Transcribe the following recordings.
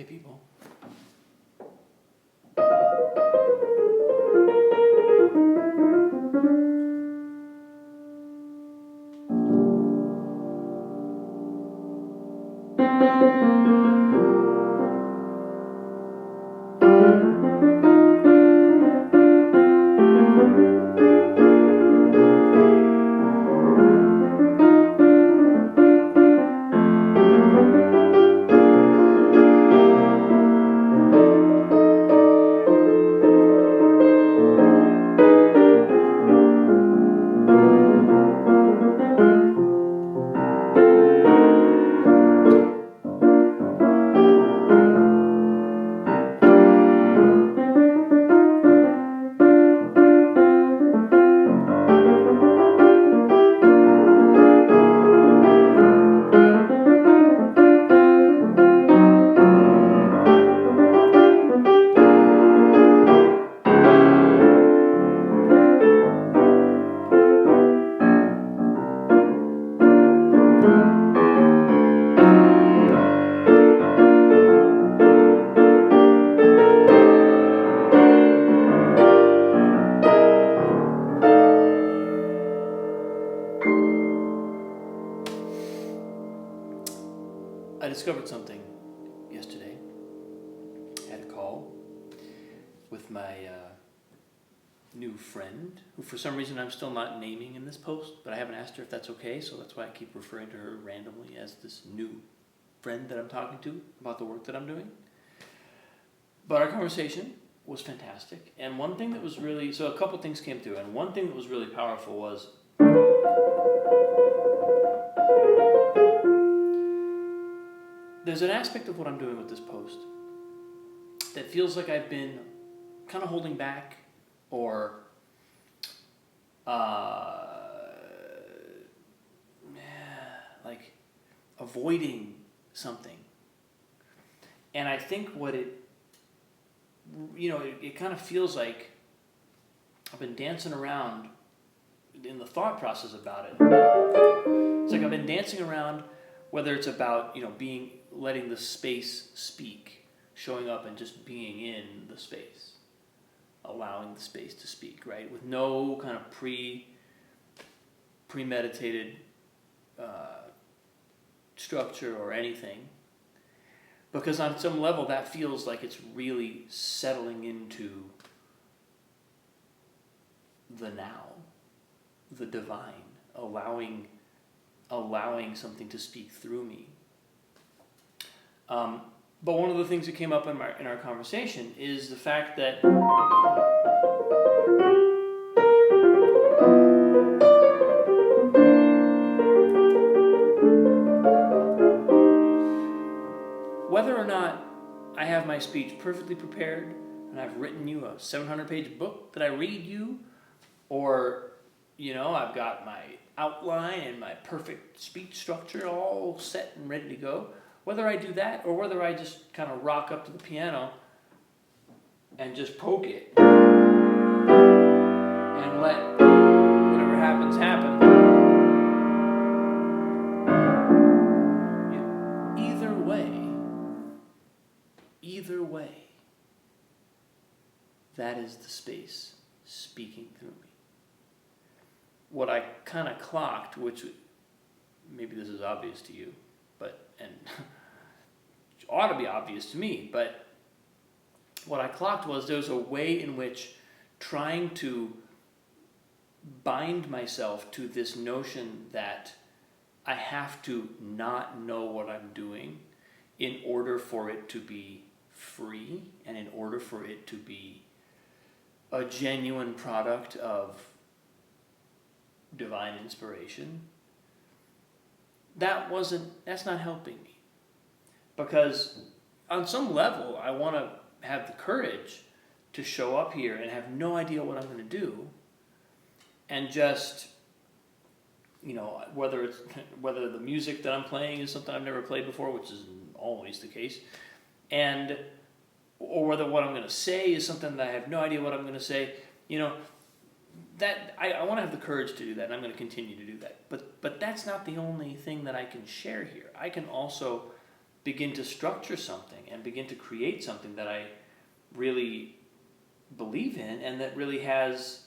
Hey people. I discovered something yesterday. I had a call with my new friend, who for some reason I'm still not naming in this post, but I haven't asked her if that's okay, so that's why I keep referring to her randomly as this new friend that I'm talking to about the work that I'm doing. But our conversation was fantastic, and one thing that was really, so a couple things came through, and one thing that was really powerful was there's an aspect of what I'm doing with this post that feels like I've been kind of holding back or like avoiding something. And I think what it kind of feels like I've been dancing around in the thought process about it. It's like I've been dancing around whether it's about, letting the space speak, showing up and just being in the space, allowing the space to speak, right? With no kind of premeditated structure or anything. Because on some level that feels like it's really settling into the now, the divine, allowing something to speak through me. But one of the things that came up in our conversation is the fact that whether or not I have my speech perfectly prepared and I've written you a 700-page book that I read you, or I've got my outline and my perfect speech structure all set and ready to go, whether I do that or whether I just kind of rock up to the piano and just poke it and let whatever happens happen. Either way, that is the space speaking through me. What I kind of clocked, which maybe this is obvious to you, and ought to be obvious to me, but what I clocked was there's a way in which trying to bind myself to this notion that I have to not know what I'm doing in order for it to be free and in order for it to be a genuine product of divine inspiration. That's not helping me. Because on some level, I want to have the courage to show up here and have no idea what I'm going to do, and just, whether the music that I'm playing is something I've never played before, which is always the case, or whether what I'm going to say is something that I have no idea what I'm going to say, that I want to have the courage to do that, and I'm going to continue to do that. But that's not the only thing that I can share here. I can also begin to structure something and begin to create something that I really believe in and that really has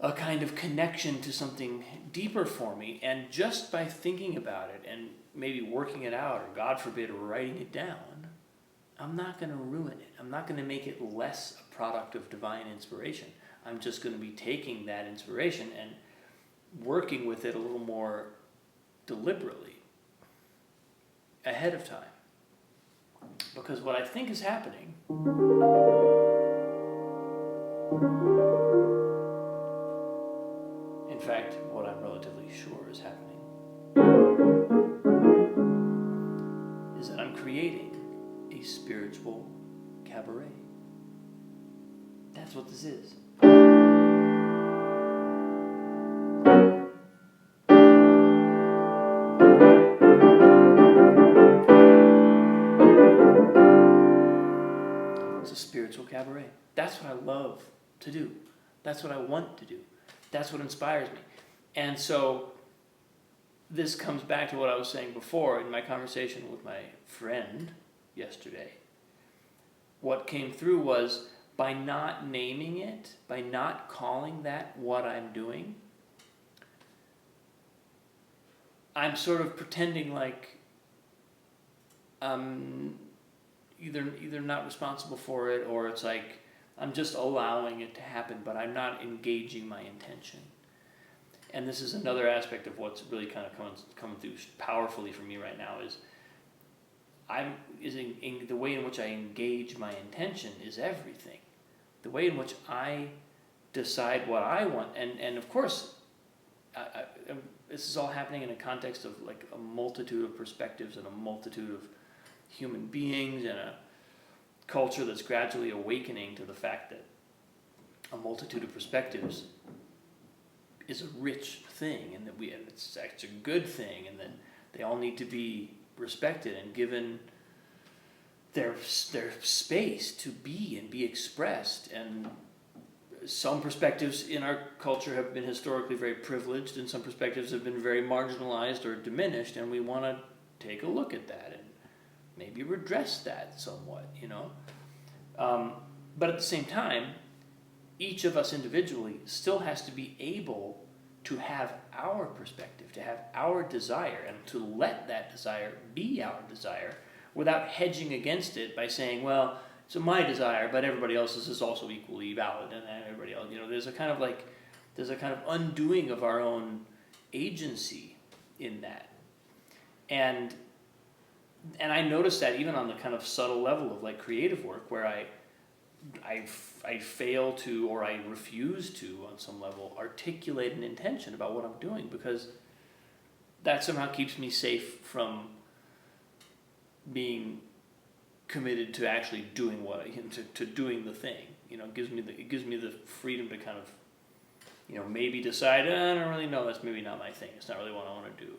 a kind of connection to something deeper for me. And just by thinking about it and maybe working it out, or God forbid, writing it down, I'm not going to ruin it. I'm not going to make it less a product of divine inspiration. I'm just going to be taking that inspiration and working with it a little more deliberately ahead of time. Because what I think is happening, in fact, what I'm relatively sure is happening, is that I'm creating a spiritual cabaret. That's what this is. It's a spiritual cabaret. That's what I love to do. That's what I want to do. That's what inspires me. And so this comes back to what I was saying before in my conversation with my friend yesterday. What came through was, by not naming it, by not calling that what I'm doing, I'm sort of pretending like I'm either not responsible for it, or it's like I'm just allowing it to happen, but I'm not engaging my intention. And this is another aspect of what's really kind of coming through powerfully for me right now is the way in which I engage my intention is everything. The way in which I decide what I want, and of course, this is all happening in a context of like a multitude of perspectives and a multitude of human beings and a culture that's gradually awakening to the fact that a multitude of perspectives is a rich thing, and that it's a good thing, and that they all need to be respected and given their space to be and be expressed. And some perspectives in our culture have been historically very privileged, and some perspectives have been very marginalized or diminished, and we want to take a look at that and maybe redress that somewhat, but at the same time, each of us individually still has to be able to have our perspective, to have our desire, and to let that desire be our desire without hedging against it by saying, well, it's my desire, but everybody else's is also equally valid, and everybody else, there's a kind of undoing of our own agency in that. And I noticed that even on the kind of subtle level of like creative work, where I fail to, or I refuse to, on some level, articulate an intention about what I'm doing, because that somehow keeps me safe from being committed to actually doing to doing the thing. It gives me the freedom to kind of, maybe decide, I don't really know, that's maybe not my thing. It's not really what I want to do,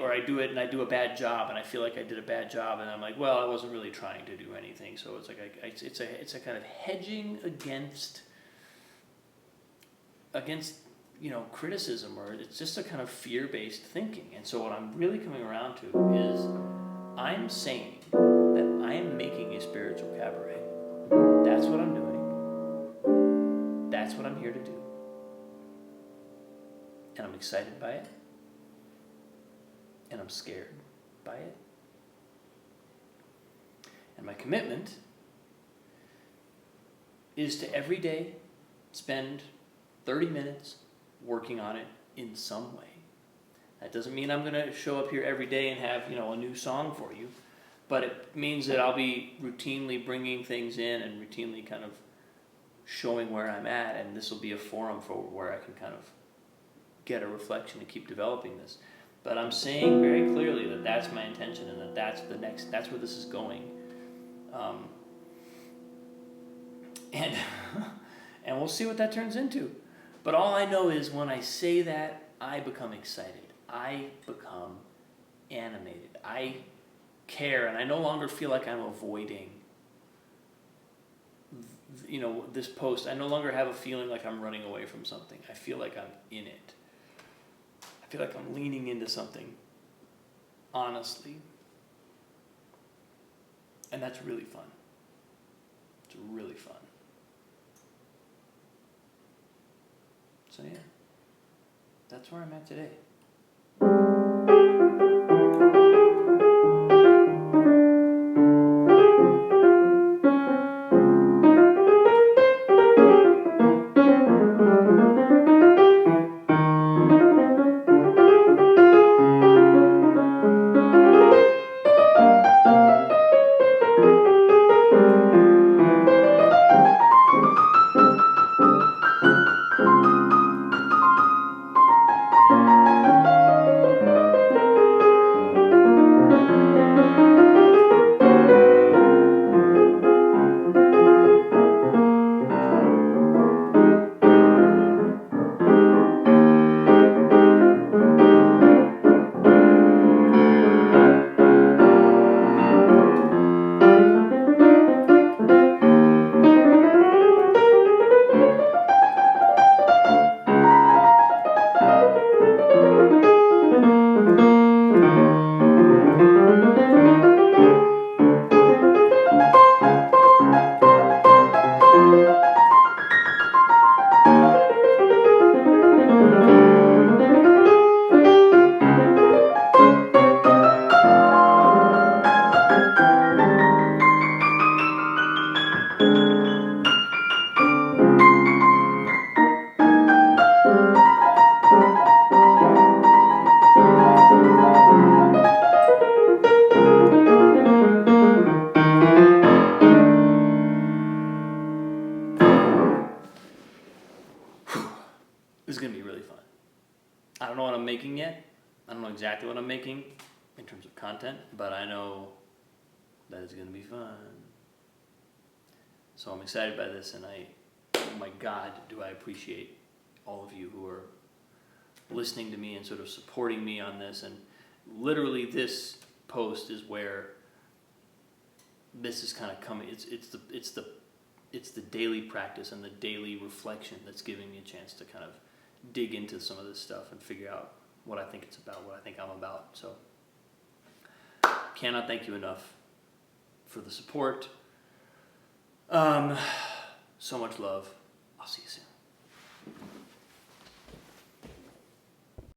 or I do it and I do a bad job and I feel like I did a bad job, and I'm like, well, I wasn't really trying to do anything. So it's like it's a kind of hedging against criticism, or it's just a kind of fear-based thinking. And so what I'm really coming around to is I'm saying that I am making a spiritual cabaret. That's what I'm doing. That's what I'm here to do. And I'm excited by it. And I'm scared by it. And my commitment is to every day spend 30 minutes working on it in some way. That doesn't mean I'm going to show up here every day and have, a new song for you, but it means that I'll be routinely bringing things in and routinely kind of showing where I'm at, and this will be a forum for where I can kind of get a reflection and keep developing this. But I'm saying very clearly that that's my intention, and that's where this is going. And we'll see what that turns into. But all I know is when I say that, I become excited. I become animated. I care, and I no longer feel like I'm avoiding, this post. I no longer have a feeling like I'm running away from something. I feel like I'm in it. I feel like I'm leaning into something honestly. And that's really fun. It's really fun. So yeah, that's where I'm at today. This is going to be really fun. I don't know what I'm making yet. I don't know exactly what I'm making in terms of content, but I know that it's going to be fun. So I'm excited by this, and oh my God, do I appreciate all of you who are listening to me and sort of supporting me on this. And literally this post is where this is kind of coming. It's the daily practice and the daily reflection that's giving me a chance to kind of dig into some of this stuff and figure out what I think it's about, what I think I'm about. So cannot thank you enough for the support. So much love. I'll see you soon.